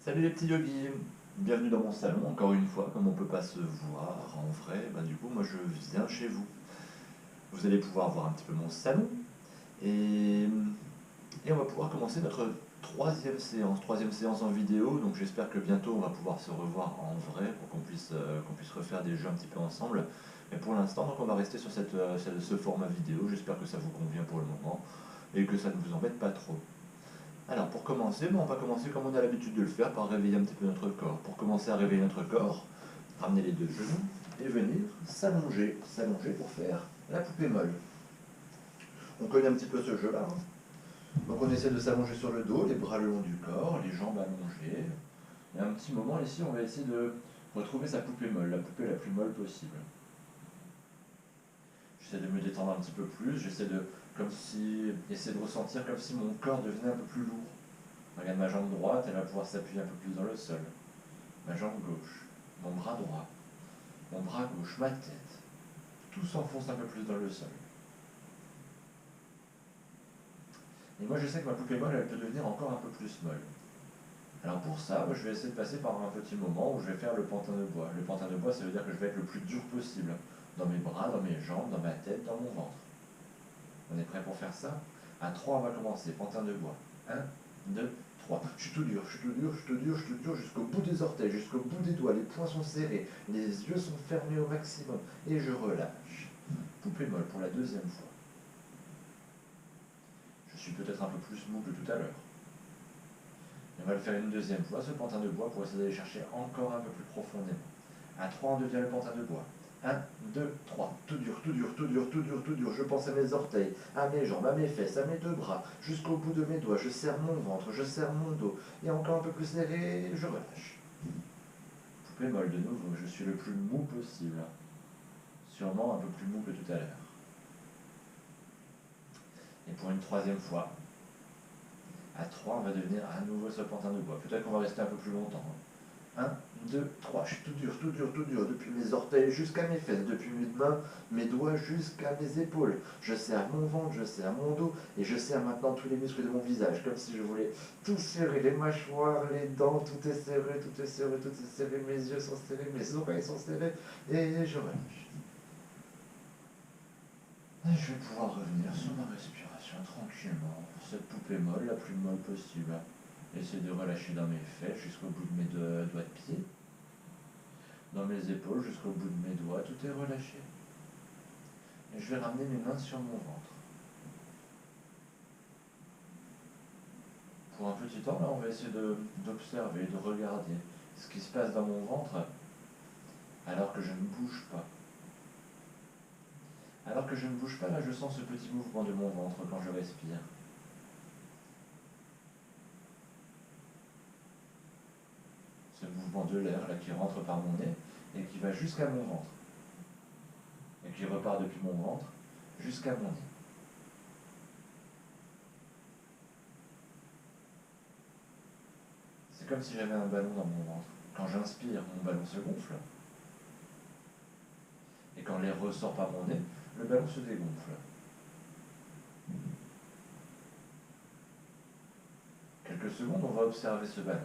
Salut les petits yogis, bienvenue dans mon salon, encore une fois, comme on peut pas se voir en vrai, du coup moi je viens chez vous. Vous allez pouvoir voir un petit peu mon salon et, et on va pouvoir commencer notre troisième séance en vidéo, donc j'espère que bientôt on va pouvoir se revoir en vrai pour qu'on puisse refaire des jeux un petit peu ensemble. Mais pour l'instant, donc on va rester sur ce format vidéo, j'espère que ça vous convient pour le moment et que ça ne vous embête pas trop. Alors pour commencer, on va commencer comme on a l'habitude de le faire, par réveiller un petit peu notre corps. Pour commencer à réveiller notre corps, ramener les deux genoux et venir s'allonger pour faire la poupée molle. On connaît un petit peu ce jeu-là, hein. Donc on essaie de s'allonger sur le dos, les bras le long du corps, les jambes allongées. Et un petit moment ici, on va essayer de retrouver sa poupée molle, la poupée la plus molle possible. J'essaie de me détendre un petit peu plus, essayer de ressentir comme si mon corps devenait un peu plus lourd. Regarde ma jambe droite, elle va pouvoir s'appuyer un peu plus dans le sol. Ma jambe gauche, mon bras droit, mon bras gauche, ma tête. Tout s'enfonce un peu plus dans le sol. Et moi je sais que ma poupée molle, elle peut devenir encore un peu plus molle. Alors pour ça, je vais essayer de passer par un petit moment où je vais faire le pantin de bois. Le pantin de bois, ça veut dire que je vais être le plus dur possible. Dans mes bras, dans mes jambes, dans ma tête, dans mon ventre. On est prêt pour faire ça? À 3, on va commencer. Pantin de bois. 1, 2, 3. Je suis tout dur, je suis tout dur, je suis tout dur, je suis tout dur, jusqu'au bout des orteils, jusqu'au bout des doigts. Les poings sont serrés, les yeux sont fermés au maximum. Et je relâche. Poupée molle pour la deuxième fois. Je suis peut-être un peu plus mou que tout à l'heure. On va le faire une deuxième fois, ce pantin de bois, pour essayer d'aller chercher encore un peu plus profondément. À 3, on devient le pantin de bois. 1, 2, 3. Tout dur, tout dur, tout dur, tout dur, tout dur. Je pense à mes orteils, à mes jambes, à mes fesses, à mes deux bras, jusqu'au bout de mes doigts. Je serre mon ventre, je serre mon dos. Et encore un peu plus serré, je relâche. Poupée molle de nouveau, je suis le plus mou possible. Sûrement un peu plus mou que tout à l'heure. Et pour une troisième fois, à 3, on va devenir à nouveau ce pantin de bois. Peut-être qu'on va rester un peu plus longtemps. 1, 2, 3, je suis tout dur, tout dur, tout dur, depuis mes orteils jusqu'à mes fesses, depuis mes mains, mes doigts jusqu'à mes épaules. Je serre mon ventre, je serre mon dos, et je serre maintenant tous les muscles de mon visage, comme si je voulais tout serrer, les mâchoires, les dents, tout est serré, tout est serré, tout est serré, mes yeux sont serrés, mes oreilles sont serrées, et je relâche. Et je vais pouvoir revenir sur ma respiration tranquillement, cette poupée molle, la plus molle possible. Essayer de relâcher dans mes fesses jusqu'au bout de mes doigts de pied. Dans mes épaules jusqu'au bout de mes doigts, tout est relâché. Et je vais ramener mes mains sur mon ventre. Pour un petit temps, là, on va essayer d'observer, de regarder ce qui se passe dans mon ventre alors que je ne bouge pas. Alors que je ne bouge pas, là, je sens ce petit mouvement de mon ventre quand je respire. Ce mouvement de l'air, là, qui rentre par mon nez et qui va jusqu'à mon ventre. Et qui repart depuis mon ventre jusqu'à mon nez. C'est comme si j'avais un ballon dans mon ventre. Quand j'inspire, mon ballon se gonfle. Et quand l'air ressort par mon nez, le ballon se dégonfle. Quelques secondes, on va observer ce ballon.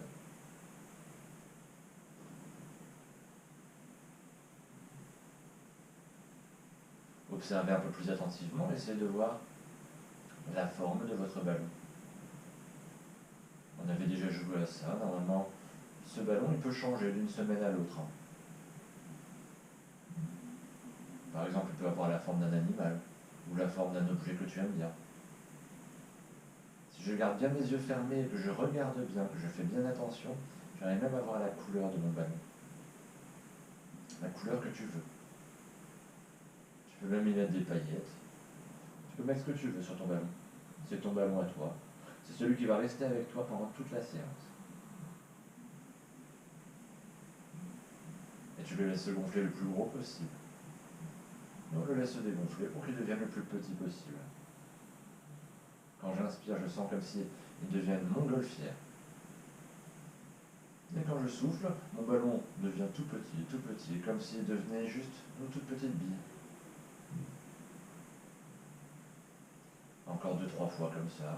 Observez un peu plus attentivement, essayez de voir la forme de votre ballon. On avait déjà joué à ça, normalement, ce ballon il peut changer d'une semaine à l'autre. Par exemple, il peut avoir la forme d'un animal, ou la forme d'un objet que tu aimes bien. Si je garde bien mes yeux fermés, que je regarde bien, que je fais bien attention, j'arrive même à voir la couleur de mon ballon. La couleur que tu veux. Tu peux même y mettre des paillettes. Tu peux mettre ce que tu veux sur ton ballon. C'est ton ballon à toi. C'est celui qui va rester avec toi pendant toute la séance. Et tu le laisses se gonfler le plus gros possible. Et on le laisse se dégonfler pour qu'il devienne le plus petit possible. Quand j'inspire, je sens comme si il devient une montgolfière. Et quand je souffle, mon ballon devient tout petit, comme s'il devenait juste une toute petite bille. Encore 2-3 fois comme ça.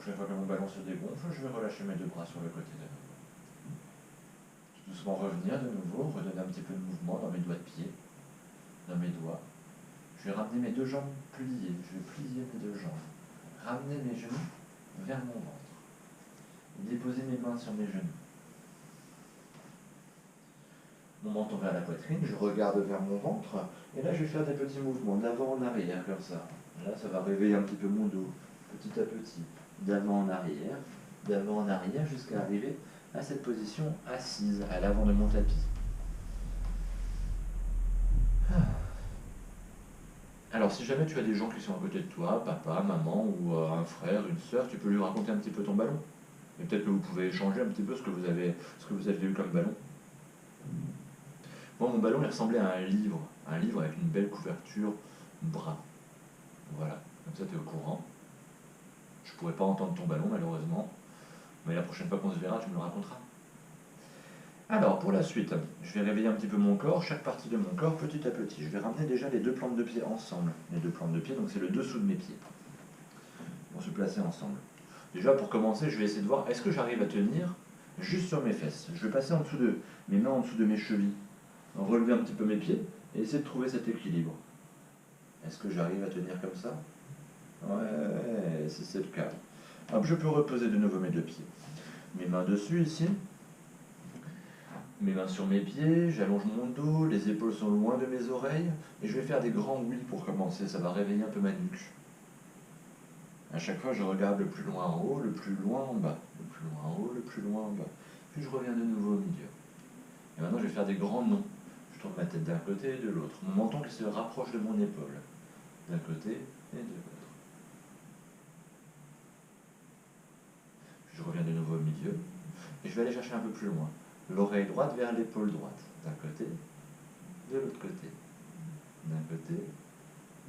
prochaine fois que mon ballon se dégonfle, je vais relâcher mes deux bras sur le côté de nouveau. Tout doucement revenir de nouveau, redonner un petit peu de mouvement dans mes doigts de pied, dans mes doigts. Je vais ramener mes deux jambes pliées, je vais plier mes deux jambes. Ramener mes genoux vers mon ventre. Et déposer mes mains sur mes genoux. Mon menton vers la poitrine, je regarde vers mon ventre, et là je vais faire des petits mouvements d'avant en arrière, comme ça. Là ça va réveiller un petit peu mon dos, petit à petit, d'avant en arrière, jusqu'à arriver à cette position assise, à l'avant de mon tapis. Alors si jamais tu as des gens qui sont à côté de toi, papa, maman, ou un frère, une sœur, tu peux lui raconter un petit peu ton ballon. Et peut-être que vous pouvez échanger un petit peu ce que vous avez eu comme ballon. Moi, mon ballon, il ressemblait à un livre avec une belle couverture brun. Voilà, comme ça tu es au courant. Je ne pourrais pas entendre ton ballon, malheureusement, mais la prochaine fois qu'on se verra, tu me le raconteras. Alors, pour la suite, je vais réveiller un petit peu mon corps, chaque partie de mon corps, petit à petit. Je vais ramener déjà les deux plantes de pied ensemble. Les deux plantes de pied, donc c'est le dessous de mes pieds. Ils vont se placer ensemble. Déjà, pour commencer, je vais essayer de voir, est-ce que j'arrive à tenir juste sur mes fesses? Je vais passer mes mains en dessous de mes chevilles, relever un petit peu mes pieds, et essayer de trouver cet équilibre. Est-ce que j'arrive à tenir comme ça? Ouais, c'est le cas. Hop, je peux reposer de nouveau mes deux pieds. Mes mains dessus, ici. Mes mains sur mes pieds, j'allonge mon dos, les épaules sont loin de mes oreilles, et je vais faire des grands oui pour commencer, ça va réveiller un peu ma nuque. À chaque fois, je regarde le plus loin en haut, le plus loin en bas, le plus loin en haut, le plus loin en bas. Puis je reviens de nouveau au milieu. Et maintenant, je vais faire des grands noms. Je tourne ma tête d'un côté et de l'autre. Mon menton qui se rapproche de mon épaule, d'un côté et de l'autre. Je reviens de nouveau au milieu, et je vais aller chercher un peu plus loin. L'oreille droite vers l'épaule droite, d'un côté, de l'autre côté, d'un côté,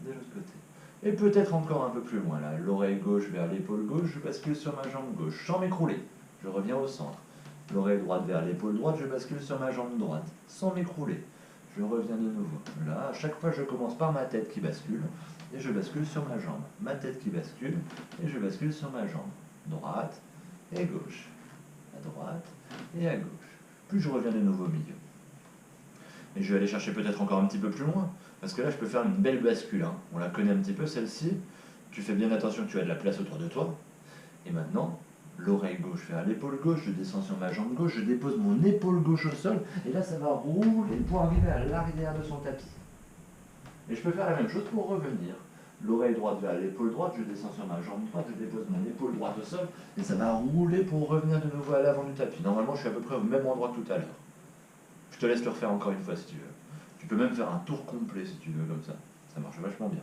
de l'autre côté. Et peut-être encore un peu plus loin, là, l'oreille gauche vers l'épaule gauche, je bascule sur ma jambe gauche, sans m'écrouler, je reviens au centre. L'oreille droite vers l'épaule droite, je bascule sur ma jambe droite, sans m'écrouler. Je reviens de nouveau. Là, à chaque fois, je commence par ma tête qui bascule, et je bascule sur ma jambe. Ma tête qui bascule, et je bascule sur ma jambe. Droite et gauche. À droite et à gauche. Puis je reviens de nouveau au milieu. Et je vais aller chercher peut-être encore un petit peu plus loin, parce que là je peux faire une belle bascule. Hein. On la connaît un petit peu celle-ci. Tu fais bien attention que tu as de la place autour de toi. Et maintenant, l'oreille gauche vers l'épaule gauche, je descends sur ma jambe gauche, je dépose mon épaule gauche au sol, et là ça va rouler pour arriver à l'arrière de son tapis. Et je peux faire la même chose pour revenir. L'oreille droite vers l'épaule droite, je descends sur ma jambe droite, je dépose mon épaule droite au sol, et ça va rouler pour revenir de nouveau à l'avant du tapis. Normalement, je suis à peu près au même endroit que tout à l'heure. Je te laisse le refaire encore une fois si tu veux. Tu peux même faire un tour complet si tu veux, comme ça. Ça marche vachement bien.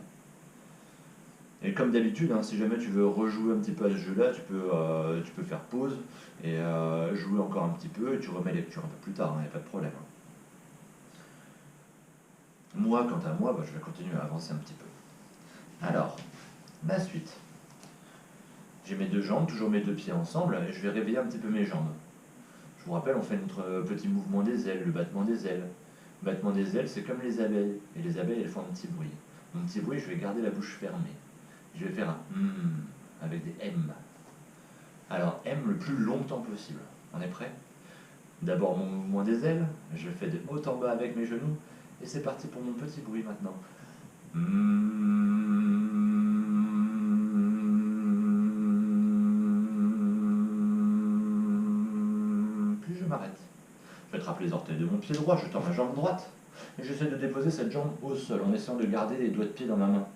Et comme d'habitude, hein, si jamais tu veux rejouer un petit peu à ce jeu-là, tu peux faire pause et jouer encore un petit peu, et tu remets les lectures un peu plus tard, il n'y a pas de problème. Hein. Moi, quant à moi, je vais continuer à avancer un petit peu. Alors, la suite. J'ai mes deux jambes, toujours mes deux pieds ensemble, et je vais réveiller un petit peu mes jambes. Je vous rappelle, on fait notre petit mouvement des ailes, le battement des ailes. Le battement des ailes, c'est comme les abeilles, et les abeilles, elles font un petit bruit. Mon petit bruit, je vais garder la bouche fermée. Je vais faire un avec des M. Alors, M le plus longtemps possible. On est prêt? D'abord mon mouvement des ailes, je fais de haut en bas avec mes genoux, et c'est parti pour mon petit bruit maintenant. Puis je m'arrête. J'attrape les orteils de mon pied droit, je tends ma jambe droite, et j'essaie de déposer cette jambe au sol, en essayant de garder les doigts de pied dans ma main.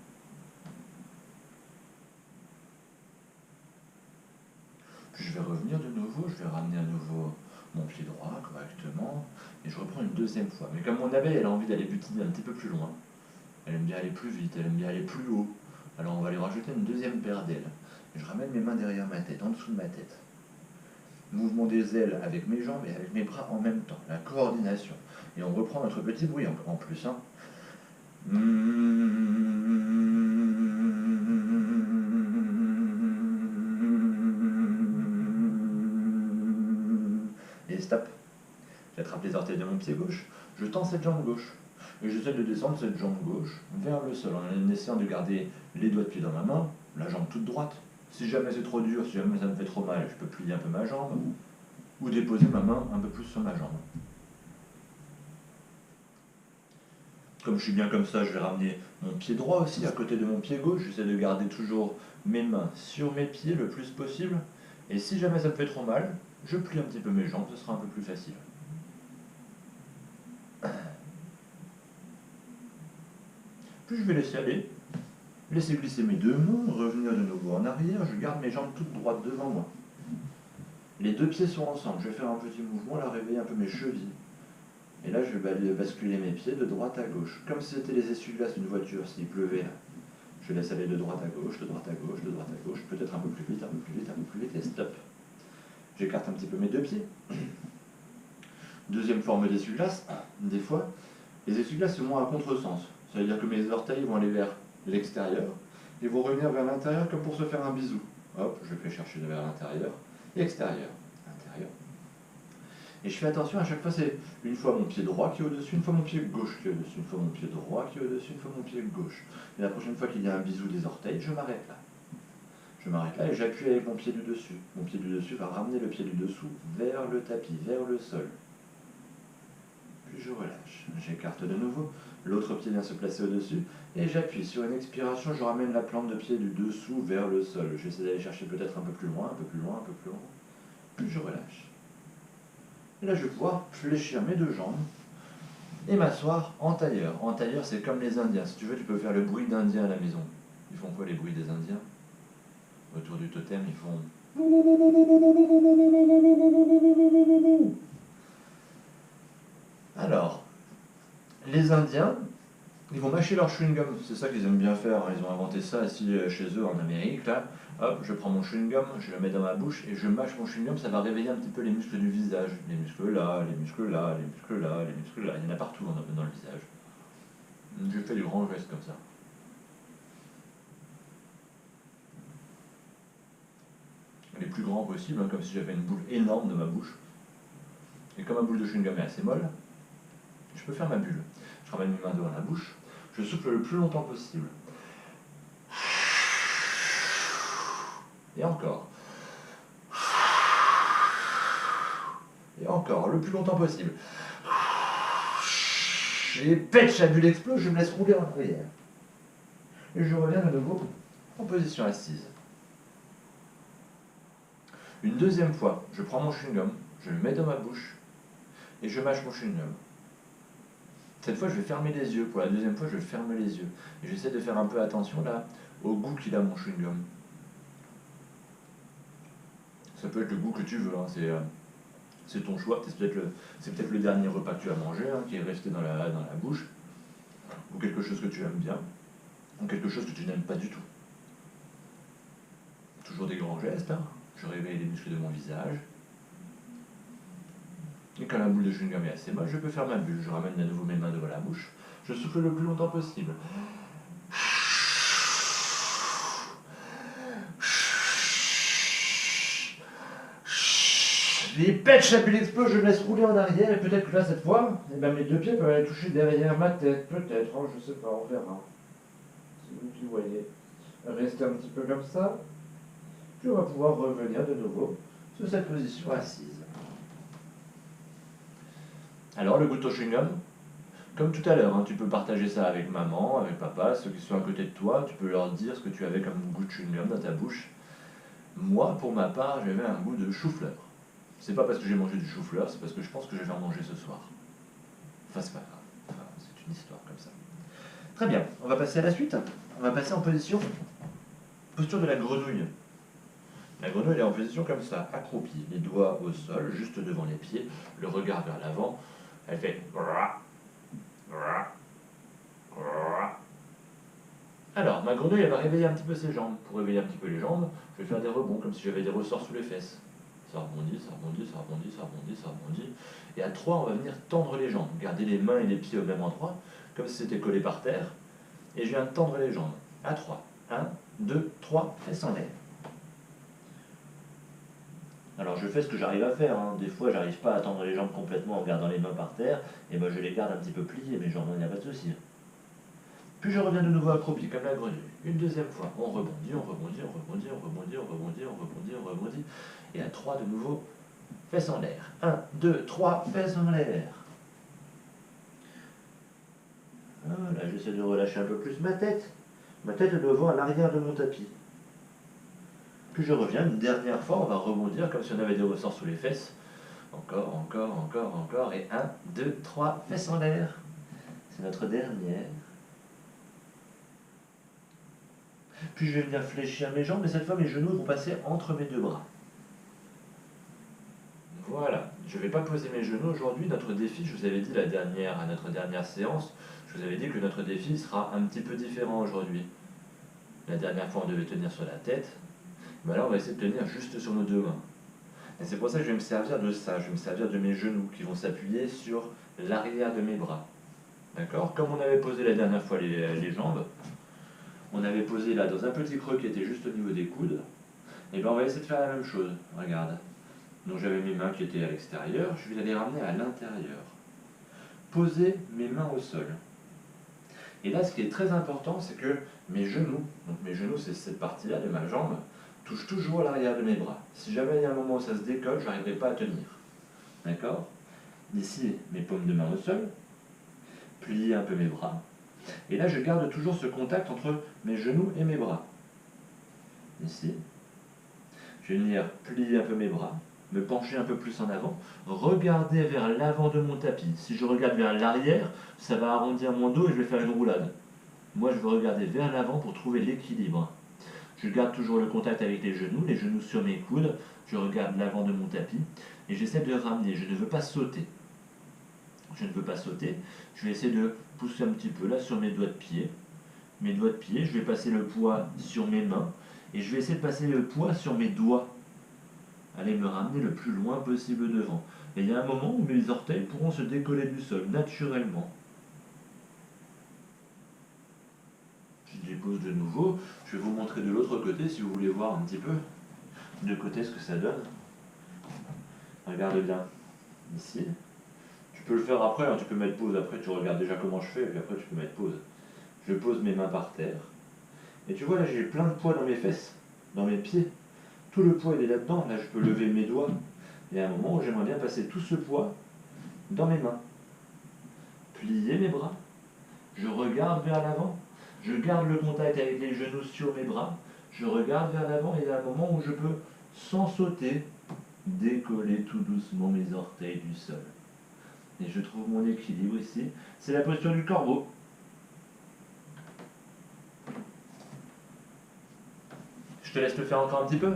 Puis je vais revenir de nouveau, je vais ramener à nouveau mon pied droit correctement, et je reprends une deuxième fois. Mais comme mon abeille, elle a envie d'aller butiner un petit peu plus loin, elle aime bien aller plus vite, elle aime bien aller plus haut, alors on va lui rajouter une deuxième paire d'ailes. Et je ramène mes mains derrière ma tête, en dessous de ma tête. Mouvement des ailes avec mes jambes et avec mes bras en même temps, la coordination. Et on reprend notre petit bruit en plus. Hein. Et stop. J'attrape les orteils de mon pied gauche, je tends cette jambe gauche. Et j'essaie de descendre cette jambe gauche vers le sol en essayant de garder les doigts de pied dans ma main, la jambe toute droite, Si jamais c'est trop dur, si jamais ça me fait trop mal, je peux plier un peu ma jambe ou déposer ma main un peu plus sur ma jambe. Comme je suis bien comme ça, je vais ramener mon pied droit aussi à côté de mon pied gauche. J'essaie de garder toujours mes mains sur mes pieds le plus possible. Et si jamais ça me fait trop mal, je plie un petit peu mes jambes, ce sera un peu plus facile. Puis je vais laisser aller, laisser glisser mes deux mains, revenir de nouveau en arrière. Je garde mes jambes toutes droites devant moi. Les deux pieds sont ensemble. Je vais faire un petit mouvement, là, réveiller un peu mes chevilles. Et là, je vais basculer mes pieds de droite à gauche. Comme si c'était les essuie-glaces d'une voiture, s'il pleuvait là. Je laisse aller de droite à gauche, de droite à gauche, de droite à gauche, peut-être un peu plus vite, un peu plus vite, un peu plus vite, et stop. J'écarte un petit peu mes deux pieds. Deuxième forme d'essuie-glace, des fois, les essuie-glaces sont à contresens. Ça veut dire que mes orteils vont aller vers l'extérieur et vont revenir vers l'intérieur comme pour se faire un bisou. Hop, je fais chercher vers l'intérieur, extérieur, intérieur. Et je fais attention, à chaque fois c'est une fois mon pied droit qui est au-dessus, une fois mon pied gauche qui est au-dessus, une fois mon pied droit qui est au-dessus, une fois mon pied gauche. Et la prochaine fois qu'il y a un bisou des orteils, je m'arrête là. Je m'arrête là et j'appuie avec mon pied du dessus. Mon pied du dessus va ramener le pied du dessous vers le tapis, vers le sol. Puis je relâche. J'écarte de nouveau. L'autre pied vient se placer au-dessus et j'appuie. Sur une expiration, je ramène la plante de pied du dessous vers le sol. J'essaie d'aller chercher peut-être un peu plus loin, un peu plus loin, un peu plus loin. Puis je relâche. Et là, je vais pouvoir fléchir mes deux jambes et m'asseoir en tailleur. En tailleur, c'est comme les Indiens. Si tu veux, tu peux faire le bruit d'Indien à la maison. Ils font quoi les bruits des Indiens? Autour du totem, ils font... Alors, les Indiens, ils vont mâcher leur chewing-gum. C'est ça qu'ils aiment bien faire. Ils ont inventé ça ici chez eux en Amérique. Là. Hop, je prends mon chewing-gum, je le mets dans ma bouche et je mâche mon chewing-gum. Ça va réveiller un petit peu les muscles du visage. Les muscles là, les muscles là, les muscles là, les muscles là. Il y en a partout dans le visage. Je fais du grand geste comme ça. Les plus grands possible, hein, comme si j'avais une boule énorme de ma bouche. Et comme ma boule de chewing-gum est assez molle, je peux faire ma bulle. Je ramène mes mains devant la bouche, je souffle le plus longtemps possible. Et encore. Et encore, le plus longtemps possible. Et pêche, la bulle explose, je me laisse rouler en arrière. Et je reviens de nouveau en position assise. Une deuxième fois, je prends mon chewing-gum, je le mets dans ma bouche et je mâche mon chewing-gum. Cette fois, je vais fermer les yeux. Pour la deuxième fois, je ferme les yeux. Et j'essaie de faire un peu attention là au goût qu'il a mon chewing-gum. Ça peut être le goût que tu veux, hein. C'est ton choix. C'est peut-être le dernier repas que tu as mangé, hein, qui est resté dans la bouche, ou quelque chose que tu aimes bien, ou quelque chose que tu n'aimes pas du tout. Toujours des grands gestes, hein. Je réveille les muscles de mon visage. Et quand la boule de chewing-gum est assez molle, je peux faire ma bulle. Je ramène à nouveau mes mains devant la bouche. Je souffle le plus longtemps possible. Les pêches, la bulle explose, je me laisse rouler en arrière. Et peut-être que là, cette fois, mes deux pieds peuvent aller toucher derrière ma tête. Peut-être, hein, je sais pas, on verra. C'est vous qui voyez. Restez un petit peu comme ça. Puis on va pouvoir revenir de nouveau sur cette position assise. Alors, le goût de ton chewing-gum, comme tout à l'heure, hein, tu peux partager ça avec maman, avec papa, ceux qui sont à côté de toi, tu peux leur dire ce que tu avais comme goût de chewing-gum dans ta bouche. Moi, pour ma part, j'avais un goût de chou-fleur. C'est pas parce que j'ai mangé du chou-fleur, c'est parce que je pense que je vais en manger ce soir. Enfin, c'est pas grave. Enfin, c'est une histoire comme ça. Très bien, on va passer à la suite. On va passer en posture de la grenouille. La grenouille est en position comme ça, accroupie, les doigts au sol, juste devant les pieds, le regard vers l'avant. Elle fait... Alors, ma grenouille, elle va réveiller un petit peu ses jambes. Pour réveiller un petit peu les jambes, je vais faire des rebonds, comme si j'avais des ressorts sous les fesses. Ça rebondit, ça rebondit, ça rebondit, ça rebondit, ça rebondit. Et à 3, on va venir tendre les jambes. Garder les mains et les pieds au même endroit, comme si c'était collé par terre. Et je viens tendre les jambes. À 3. 1, 2, 3, et s'enlève. Alors je fais ce que j'arrive à faire, hein. Des fois j'arrive pas à tendre les jambes complètement en gardant les mains par terre, et ben je les garde un petit peu pliées mes jambes, il n'y a pas de souci. Puis je reviens de nouveau accroupi, comme la grenouille. Une deuxième fois, on rebondit, on rebondit, on rebondit, on rebondit, on rebondit, on rebondit, on rebondit. Et à 3 de nouveau, fesses en l'air. 1, 2, 3, fesses en l'air. Là, j'essaie de relâcher un peu plus ma tête. Ma tête est devant à l'arrière de mon tapis. Puis je reviens une dernière fois, on va rebondir comme si on avait des ressorts sous les fesses. Encore, encore, encore, encore. Et 1, 2, 3, fesses en l'air. C'est notre dernière. Puis je vais venir fléchir mes jambes, mais cette fois mes genoux vont passer entre mes deux bras. Voilà, je ne vais pas poser mes genoux aujourd'hui. Notre défi, je vous avais dit à notre dernière séance, je vous avais dit que notre défi sera un petit peu différent aujourd'hui. La dernière fois, on devait tenir sur la tête. Mais là, on va essayer de tenir juste sur nos deux mains. Et c'est pour ça que je vais me servir de ça. Je vais me servir de mes genoux qui vont s'appuyer sur l'arrière de mes bras. D'accord? Comme on avait posé la dernière fois les jambes, on avait posé là dans un petit creux qui était juste au niveau des coudes. Et bien on va essayer de faire la même chose. Regarde. Donc j'avais mes mains qui étaient à l'extérieur, je vais les ramener à l'intérieur. Poser mes mains au sol. Et là, ce qui est très important, c'est que mes genoux, donc mes genoux, c'est cette partie-là de ma jambe, touchent toujours à l'arrière de mes bras. Si jamais il y a un moment où ça se décolle, je n'arriverai pas à tenir. D'accord? Ici, mes paumes de main au sol, plier un peu mes bras. Et là, je garde toujours ce contact entre mes genoux et mes bras. Ici, je vais venir plier un peu mes bras, me pencher un peu plus en avant, regarder vers l'avant de mon tapis. Si je regarde vers l'arrière, ça va arrondir mon dos et je vais faire une roulade. Moi, je veux regarder vers l'avant pour trouver l'équilibre. Je garde toujours le contact avec les genoux sur mes coudes, je regarde l'avant de mon tapis et j'essaie de ramener, je ne veux pas sauter. Je ne veux pas sauter, je vais essayer de pousser un petit peu là sur mes doigts de pied. Mes doigts de pied, je vais passer le poids sur mes mains et je vais essayer de passer le poids sur mes doigts. Allez me ramener le plus loin possible devant. Et il y a un moment où mes orteils pourront se décoller du sol naturellement. Je les pose de nouveau. Je vais vous montrer de l'autre côté si vous voulez voir un petit peu de côté ce que ça donne. Regarde bien ici. Tu peux le faire après, hein, tu peux mettre pause après, tu regardes déjà comment je fais et puis après tu peux mettre pause. Je pose mes mains par terre. Et tu vois là j'ai plein de poids dans mes fesses, dans mes pieds. Tout le poids il est là-dedans. Là je peux lever mes doigts. Il y a un moment où j'aimerais bien passer tout ce poids dans mes mains. Plier mes bras. Je regarde vers l'avant. Je garde le contact avec les genoux sur mes bras. Je regarde vers l'avant et il y a un moment où je peux, sans sauter, décoller tout doucement mes orteils du sol. Et je trouve mon équilibre ici. C'est la posture du corbeau. Je te laisse le faire encore un petit peu.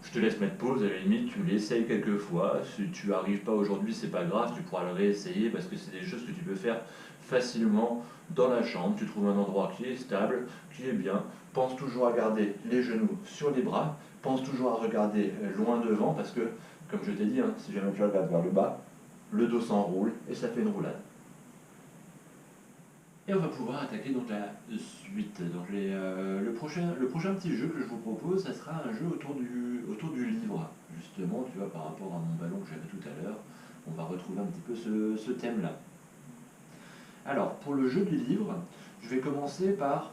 Je te laisse mettre pause, à la limite, tu l'essayes quelques fois. Si tu n'arrives pas aujourd'hui, c'est pas grave, tu pourras le réessayer parce que c'est des choses que tu peux faire facilement dans la chambre. Tu trouves un endroit qui est stable, qui est bien. Pense toujours à garder les genoux sur les bras. Pense toujours à regarder loin devant parce que, comme je t'ai dit, hein, si jamais tu regardes vers le bas, le dos s'enroule et ça fait une roulade. Et on va pouvoir attaquer donc la suite. Donc le prochain petit jeu que je vous propose, ça sera un jeu autour du livre. Justement, tu vois, par rapport à mon ballon que j'avais tout à l'heure, on va retrouver un petit peu ce thème-là. Alors, pour le jeu du livre, je vais commencer par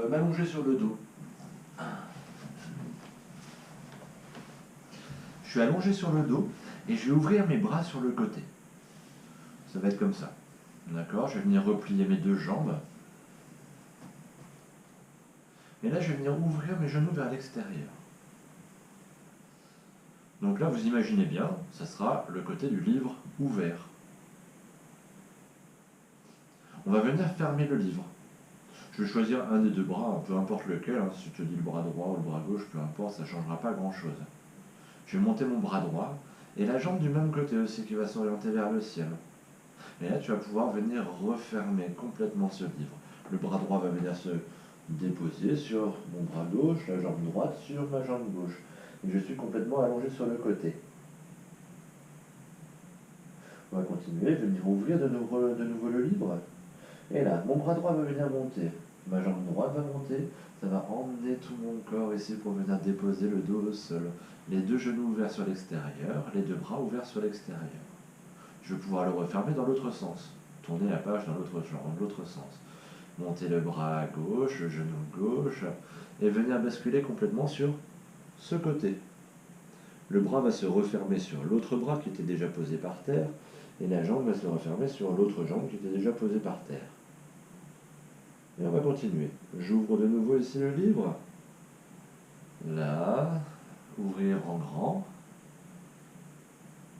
m'allonger sur le dos. Je suis allongé sur le dos et je vais ouvrir mes bras sur le côté. Ça va être comme ça. D'accord, je vais venir replier mes deux jambes. Et là, je vais venir ouvrir mes genoux vers l'extérieur. Donc là, vous imaginez bien, ça sera le côté du livre ouvert. On va venir fermer le livre. Je vais choisir un des deux bras, peu importe lequel, hein, si je te dis le bras droit ou le bras gauche, peu importe, ça ne changera pas grand-chose. Je vais monter mon bras droit, et la jambe du même côté aussi qui va s'orienter vers le ciel. Et là, tu vas pouvoir venir refermer complètement ce livre. Le bras droit va venir se déposer sur mon bras gauche, la jambe droite sur ma jambe gauche. Et je suis complètement allongé sur le côté. On va continuer, venir ouvrir de nouveau le livre. Et là, mon bras droit va venir monter. Ma jambe droite va monter. Ça va emmener tout mon corps ici pour venir déposer le dos au sol. Les deux genoux ouverts sur l'extérieur, les deux bras ouverts sur l'extérieur. Je vais pouvoir le refermer dans l'autre sens. tourner la page dans l'autre sens. Monter le bras à gauche, le genou gauche, et venir basculer complètement sur ce côté. Le bras va se refermer sur l'autre bras qui était déjà posé par terre, et la jambe va se refermer sur l'autre jambe qui était déjà posée par terre. Et on va continuer. J'ouvre de nouveau ici le livre. Là, ouvrir en grand.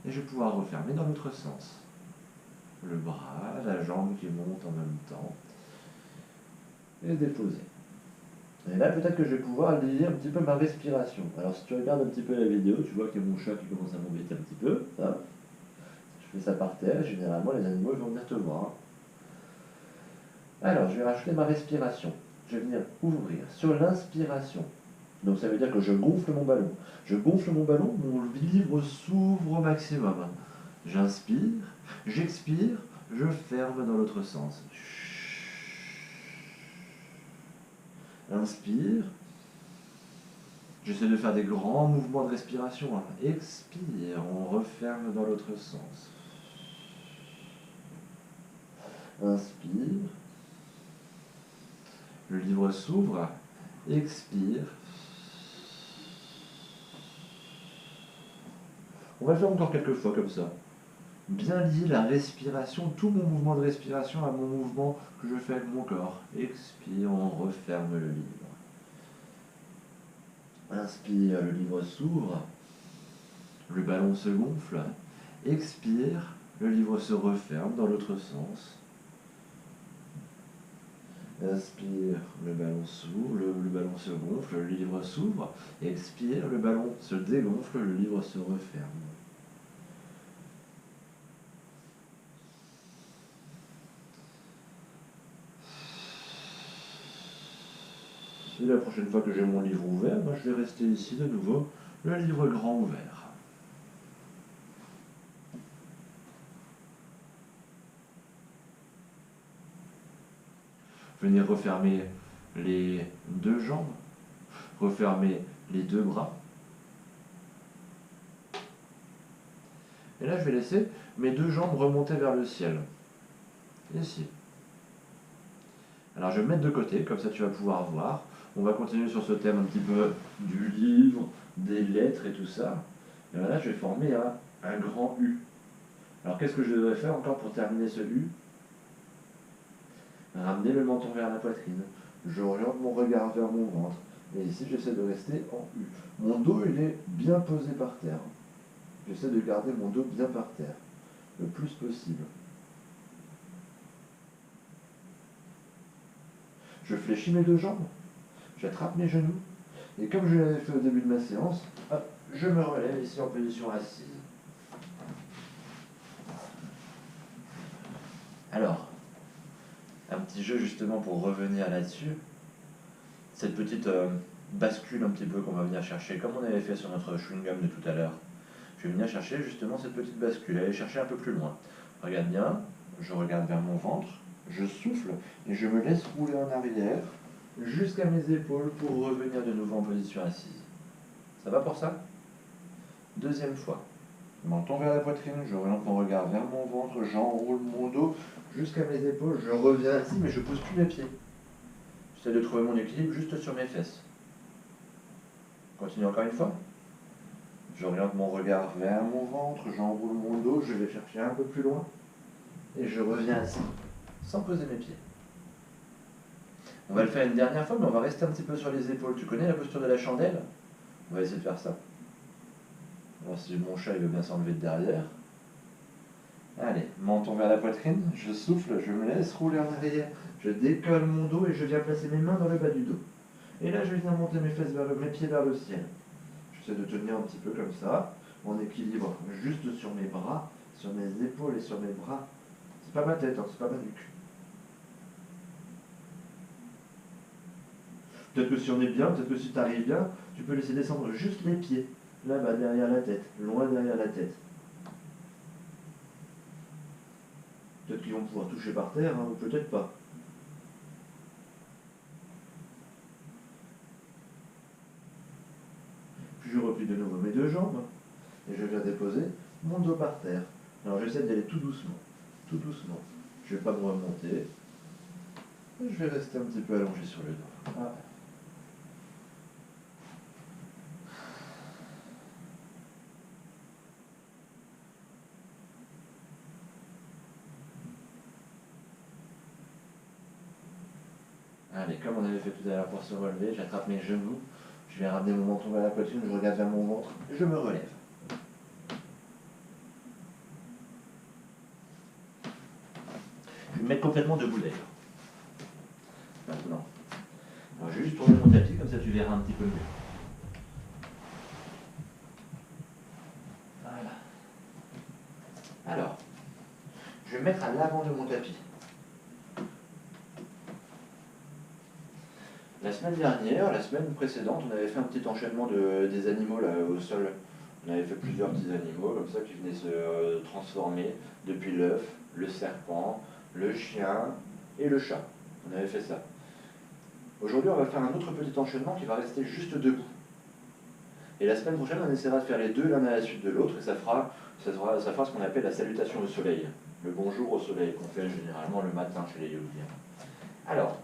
Et je vais pouvoir refermer dans l'autre sens. Le bras, la jambe qui monte en même temps. Et déposer. Et là, peut-être que je vais pouvoir lire un petit peu ma respiration. Alors, si tu regardes un petit peu la vidéo, tu vois qu'il y a mon chat qui commence à m'embêter un petit peu. Hein. Je fais ça par terre, et généralement, les animaux vont venir te voir. Alors, je vais rajouter ma respiration. Je vais venir ouvrir sur l'inspiration. Donc, ça veut dire que je gonfle mon ballon. Je gonfle mon ballon, mon livre s'ouvre au maximum. J'inspire, j'expire, je ferme dans l'autre sens. Inspire. J'essaie de faire des grands mouvements de respiration. Expire, on referme dans l'autre sens. Inspire. Le livre s'ouvre. Expire. On va le faire encore quelques fois comme ça. Bien lier la respiration, tout mon mouvement de respiration à mon mouvement que je fais avec mon corps. Expire, on referme le livre. Inspire, le livre s'ouvre. Le ballon se gonfle. Expire, le livre se referme dans l'autre sens. Inspire, le ballon s'ouvre, le ballon se gonfle, le livre s'ouvre. Expire, le ballon se dégonfle, le livre se referme. Et la prochaine fois que j'ai mon livre ouvert, je vais rester ici de nouveau, le livre grand ouvert. Venir refermer les deux jambes, refermer les deux bras. Et là, je vais laisser mes deux jambes remonter vers le ciel. Ici. Alors, je vais me mettre de côté, comme ça tu vas pouvoir voir. On va continuer sur ce thème un petit peu du livre, des lettres et tout ça. Et là, je vais former un grand U. Alors, qu'est-ce que je devrais faire encore pour terminer ce U? Ramener le menton vers la poitrine. J'oriente mon regard vers mon ventre. Et ici, j'essaie de rester en U. Mon dos, il est bien posé par terre. J'essaie de garder mon dos bien par terre, le plus possible. Je fléchis mes deux jambes. J'attrape mes genoux. Et comme je l'avais fait au début de ma séance, hop, je me relève ici en position assise. Alors, un petit jeu justement pour revenir là-dessus. Cette petite bascule un petit peu qu'on va venir chercher, comme on avait fait sur notre chewing-gum de tout à l'heure. Je vais venir chercher justement cette petite bascule, aller chercher un peu plus loin. Regarde bien, je regarde vers mon ventre, je souffle et je me laisse rouler en arrière jusqu'à mes épaules pour revenir de nouveau en position assise. Ça va pour ça? Deuxième fois. Menton vers la poitrine, je oriente mon regard vers mon ventre, j'enroule mon dos jusqu'à mes épaules, je reviens assis mais je ne pose plus mes pieds. J'essaie de trouver mon équilibre juste sur mes fesses. Continue encore une fois. J'oriente mon regard vers mon ventre, j'enroule mon dos, je vais chercher un peu plus loin et je reviens assis, sans poser mes pieds. On va le faire une dernière fois, mais on va rester un petit peu sur les épaules. Tu connais la posture de la chandelle? On va essayer de faire ça. Alors si mon chat il veut bien s'enlever de derrière. Allez, menton vers la poitrine, je souffle, je me laisse rouler en arrière, je décolle mon dos et je viens placer mes mains dans le bas du dos. Et là je viens monter mes pieds vers le ciel. J'essaie de tenir un petit peu comme ça, en équilibre juste sur mes bras, sur mes épaules et sur mes bras. C'est pas ma tête, c'est pas ma nuque. Peut-être que si on est bien, peut-être que si tu arrives bien, tu peux laisser descendre juste les pieds, là-bas derrière la tête, loin derrière la tête. Peut-être qu'ils vont pouvoir toucher par terre, ou peut-être pas. Puis je replie de nouveau mes deux jambes, et je viens déposer mon dos par terre. Alors j'essaie d'y aller tout doucement, tout doucement. Je ne vais pas me remonter. Je vais rester un petit peu allongé sur le dos. Voilà. Allez, comme on avait fait tout à l'heure pour se relever, j'attrape mes genoux, je vais ramener mon menton vers la poitrine, je regarde vers mon ventre, je me relève. Je vais me mettre complètement debout d'ailleurs. Maintenant. Alors, je vais juste tourner mon tapis, comme ça tu verras un petit peu mieux. Voilà. Alors, je vais me mettre à l'avant de mon tapis. La semaine dernière, la semaine précédente, on avait fait un petit enchaînement des animaux là, au sol. On avait fait plusieurs petits animaux comme ça qui venaient se transformer depuis l'œuf, le serpent, le chien et le chat. On avait fait ça. Aujourd'hui, on va faire un autre petit enchaînement qui va rester juste debout. Et la semaine prochaine, on essaiera de faire les deux l'un à la suite de l'autre et ça fera ce qu'on appelle la salutation au soleil. Le bonjour au soleil qu'on fait généralement le matin chez les yogiens. Alors,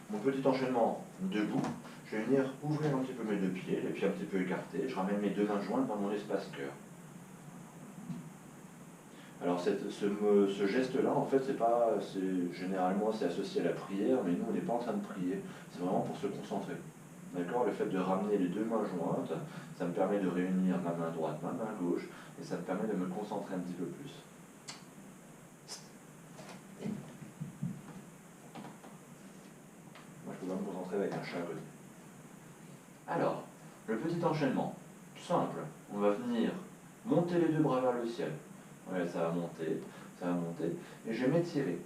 mon petit enchaînement debout, je vais venir ouvrir un petit peu mes deux pieds, les pieds un petit peu écartés, je ramène mes deux mains jointes dans mon espace cœur. Alors ce geste-là, en fait, généralement c'est associé à la prière, mais nous on n'est pas en train de prier, c'est vraiment pour se concentrer. D'accord? Le fait de ramener les deux mains jointes, ça me permet de réunir ma main droite, ma main gauche, et ça me permet de me concentrer un petit peu plus. Moi je peux pas me concentrer avec un chat. Alors, le petit enchaînement, tout simple, on va venir monter les deux bras vers le ciel. Ouais, ça va monter, et je vais m'étirer.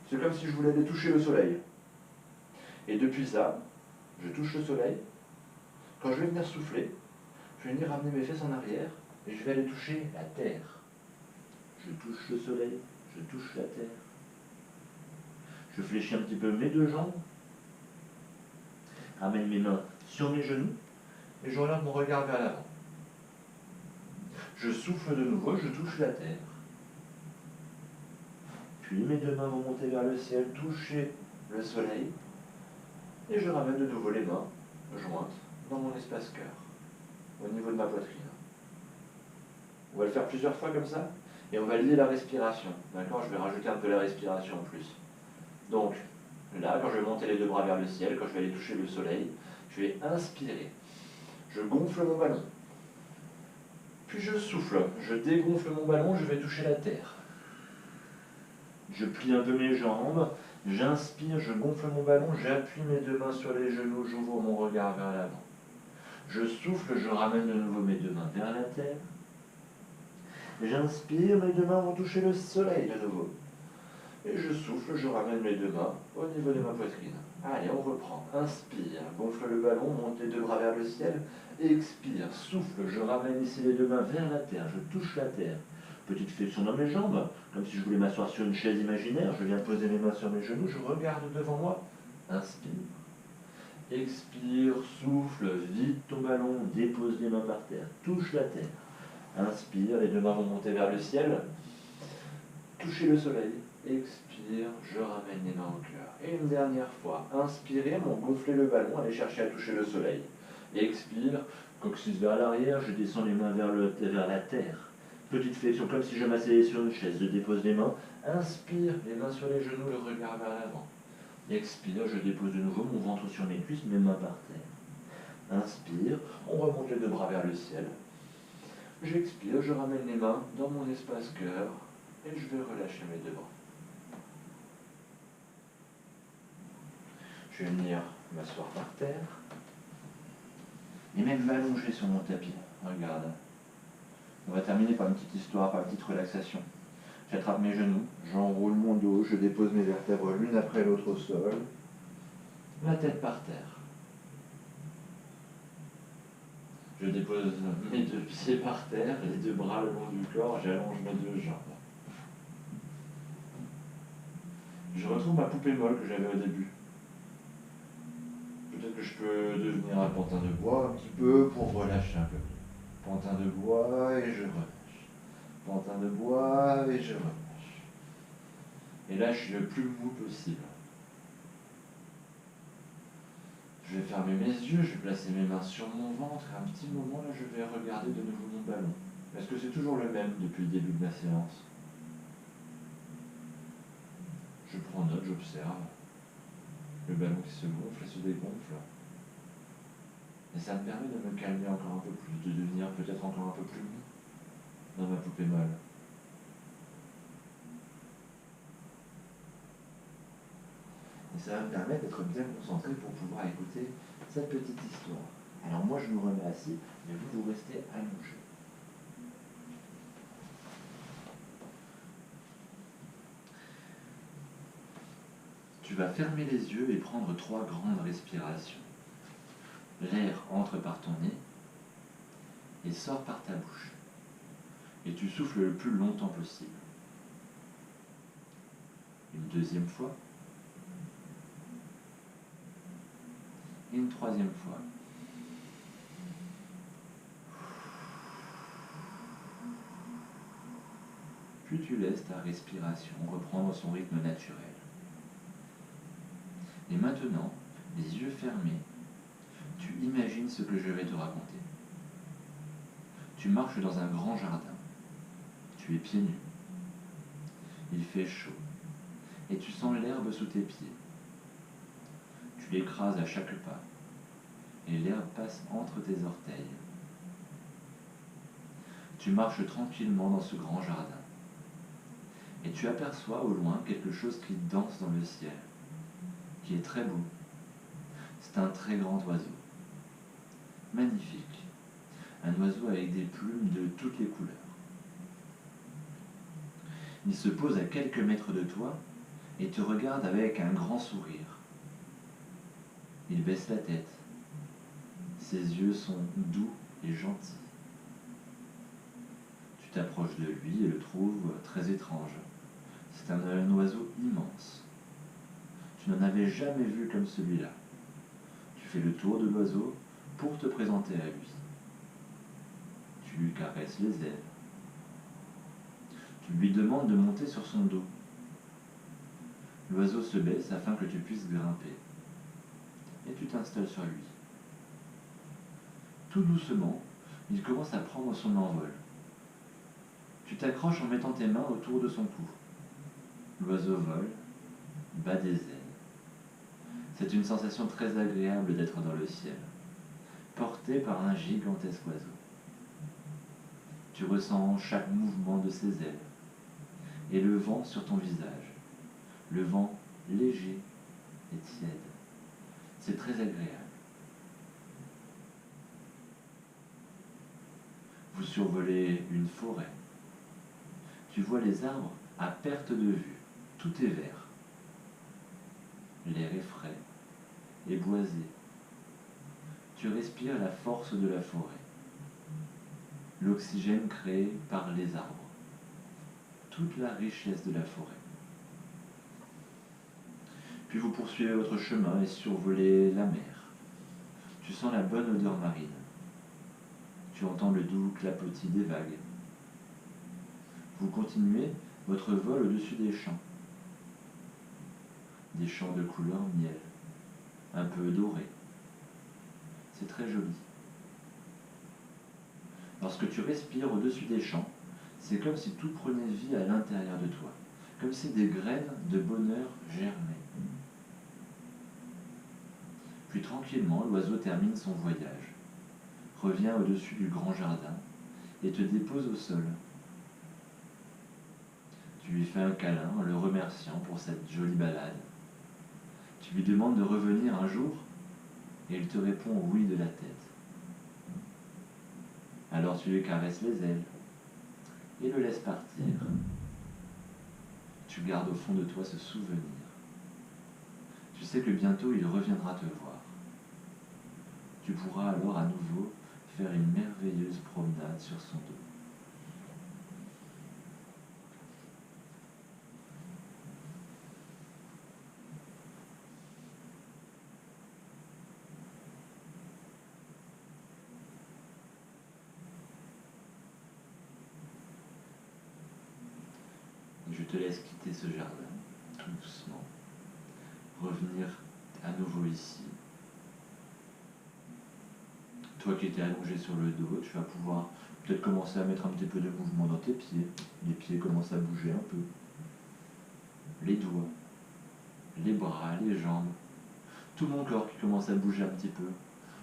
C'est comme si je voulais aller toucher le soleil. Et depuis ça, je touche le soleil. Quand je vais venir souffler, je vais venir ramener mes fesses en arrière, et je vais aller toucher la terre. Je touche le soleil, je touche la terre. Je fléchis un petit peu mes deux jambes, ramène mes mains sur mes genoux, et je relève mon regard vers l'avant. Je souffle de nouveau, je touche la terre. Puis mes deux mains vont monter vers le ciel, toucher le soleil, et je ramène de nouveau les mains jointes dans mon espace cœur, au niveau de ma poitrine. On va le faire plusieurs fois comme ça, et on va lier la respiration. D'accord? Je vais rajouter un peu la respiration en plus. Donc, là, quand je vais monter les deux bras vers le ciel, quand je vais aller toucher le soleil, je vais inspirer. Je gonfle mon ballon. Puis je souffle, je dégonfle mon ballon, je vais toucher la terre. Je plie un peu mes jambes, j'inspire, je gonfle mon ballon, j'appuie mes deux mains sur les genoux, j'ouvre mon regard vers l'avant. Je souffle, je ramène de nouveau mes deux mains vers la terre. J'inspire, mes deux mains vont toucher le soleil de nouveau. Et je souffle, je ramène mes deux mains au niveau de ma poitrine. Allez, on reprend. Inspire, gonfle le ballon, monte les deux bras vers le ciel. Expire, souffle, je ramène ici les deux mains vers la terre, je touche la terre. Petite flexion dans mes jambes, comme si je voulais m'asseoir sur une chaise imaginaire. Je viens poser mes mains sur mes genoux, je regarde devant moi. Inspire. Expire, souffle, vide ton ballon, dépose les mains par terre, touche la terre. Inspire, les deux mains vont monter vers le ciel. Toucher le soleil. Expire, je ramène les mains au cœur. Et une dernière fois, inspirez, on gonfler le ballon, allez chercher à toucher le soleil. Expire, coccyx vers l'arrière, je descends les mains vers la terre. Petite flexion, comme si je m'asseyais sur une chaise, je dépose les mains. Inspire, les mains sur les genoux, le regard vers l'avant. Expire, je dépose de nouveau mon ventre sur mes cuisses, mes mains par terre. Inspire, on remonte les deux bras vers le ciel. J'expire, je ramène les mains dans mon espace cœur et je vais relâcher mes deux bras. Je vais venir m'asseoir par terre et même m'allonger sur mon tapis. Regarde. On va terminer par une petite histoire, par une petite relaxation. J'attrape mes genoux, j'enroule mon dos, je dépose mes vertèbres l'une après l'autre au sol. La tête par terre. Je dépose mes deux pieds par terre, les deux bras le long du corps, j'allonge mes deux jambes. Je retrouve ma poupée molle que j'avais au début. Peut-être que je peux devenir un pantin de bois un petit peu pour relâcher un peu. Pantin de bois et je relâche. Pantin de bois et je relâche. Et là, je suis le plus mou possible. Je vais fermer mes yeux, je vais placer mes mains sur mon ventre et un petit moment, là, je vais regarder de nouveau mon ballon. Est-ce que c'est toujours le même depuis le début de ma séance? Je prends note, j'observe. Le ballon qui se gonfle et se dégonfle. Et ça me permet de me calmer encore un peu plus, de devenir peut-être encore un peu plus mou dans ma poupée molle. Et ça va me permettre d'être bien concentré pour pouvoir écouter cette petite histoire. Alors moi je me remets assis, mais vous restez allongé. Tu vas fermer les yeux et prendre 3 grandes respirations. L'air entre par ton nez et sort par ta bouche. Et tu souffles le plus longtemps possible. Une deuxième fois. Et une troisième fois. Puis tu laisses ta respiration reprendre son rythme naturel. Et maintenant, les yeux fermés, tu imagines ce que je vais te raconter. Tu marches dans un grand jardin. Tu es pieds nus. Il fait chaud. Et tu sens l'herbe sous tes pieds. Tu l'écrases à chaque pas. Et l'herbe passe entre tes orteils. Tu marches tranquillement dans ce grand jardin. Et tu aperçois au loin quelque chose qui danse dans le ciel, qui est très beau. C'est un très grand oiseau. Magnifique. Un oiseau avec des plumes de toutes les couleurs. Il se pose à quelques mètres de toi et te regarde avec un grand sourire. Il baisse la tête. Ses yeux sont doux et gentils. Tu t'approches de lui et le trouves très étrange. C'est un oiseau immense. Tu n'en avais jamais vu comme celui-là. Tu fais le tour de l'oiseau pour te présenter à lui. Tu lui caresses les ailes. Tu lui demandes de monter sur son dos. L'oiseau se baisse afin que tu puisses grimper. Et tu t'installes sur lui. Tout doucement, il commence à prendre son envol. Tu t'accroches en mettant tes mains autour de son cou. L'oiseau vole, bat des ailes. C'est une sensation très agréable d'être dans le ciel, porté par un gigantesque oiseau. Tu ressens chaque mouvement de ses ailes et le vent sur ton visage. Le vent léger et tiède. C'est très agréable. Vous survolez une forêt. Tu vois les arbres à perte de vue. Tout est vert. L'air est frais et boisé. Tu respires la force de la forêt. L'oxygène créé par les arbres. Toute la richesse de la forêt. Puis vous poursuivez votre chemin et survolez la mer. Tu sens la bonne odeur marine. Tu entends le doux clapotis des vagues. Vous continuez votre vol au-dessus des champs. Des champs de couleur miel, un peu dorés. C'est très joli. Lorsque tu respires au-dessus des champs, c'est comme si tout prenait vie à l'intérieur de toi, comme si des graines de bonheur germaient. Puis tranquillement, l'oiseau termine son voyage, revient au-dessus du grand jardin et te dépose au sol. Tu lui fais un câlin en le remerciant pour cette jolie balade. Tu lui demandes de revenir un jour et il te répond oui de la tête. Alors tu lui caresses les ailes et le laisses partir. Tu gardes au fond de toi ce souvenir. Tu sais que bientôt il reviendra te voir. Tu pourras alors à nouveau faire une merveilleuse promenade sur son dos. Et je te laisse quitter ce jardin. tout doucement revenir à nouveau ici. Toi qui étais allongé sur le dos, tu vas pouvoir peut-être commencer à mettre un petit peu de mouvement dans tes pieds. Les pieds commencent à bouger un peu. Les doigts, les bras, les jambes. Tout mon corps qui commence à bouger un petit peu.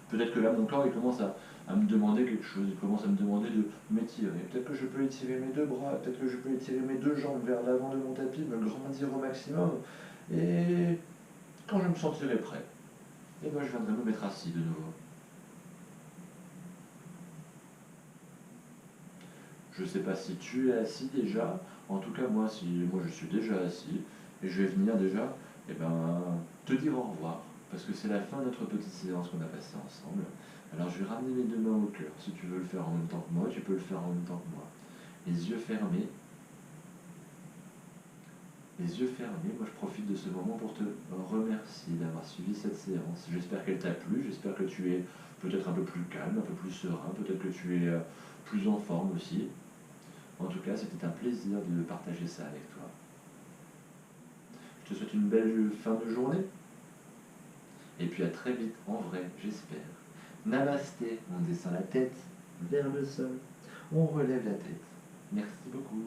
Peut-être que là, mon corps, il commence à me demander quelque chose. Il commence à me demander de m'étirer. Peut-être que je peux étirer mes deux bras. Peut-être que je peux étirer mes deux jambes vers l'avant de mon tapis, me grandir au maximum. Et quand je me sentirai prêt, et ben, je viendrai me mettre assis de nouveau. Je ne sais pas si tu es assis déjà. En tout cas, moi je suis déjà assis. Et je vais venir déjà te dire au revoir. Parce que c'est la fin de notre petite séance qu'on a passée ensemble. Alors je vais ramener mes deux mains au cœur. Si tu veux le faire en même temps que moi, tu peux le faire en même temps que moi. Les yeux fermés. Les yeux fermés, moi je profite de ce moment pour te remercier d'avoir suivi cette séance. J'espère qu'elle t'a plu, j'espère que tu es peut-être un peu plus calme, un peu plus serein, peut-être que tu es plus en forme aussi. En tout cas, c'était un plaisir de partager ça avec toi. Je te souhaite une belle fin de journée. Et puis à très vite, en vrai, j'espère. Namasté, on descend la tête vers le sol. On relève la tête. Merci beaucoup.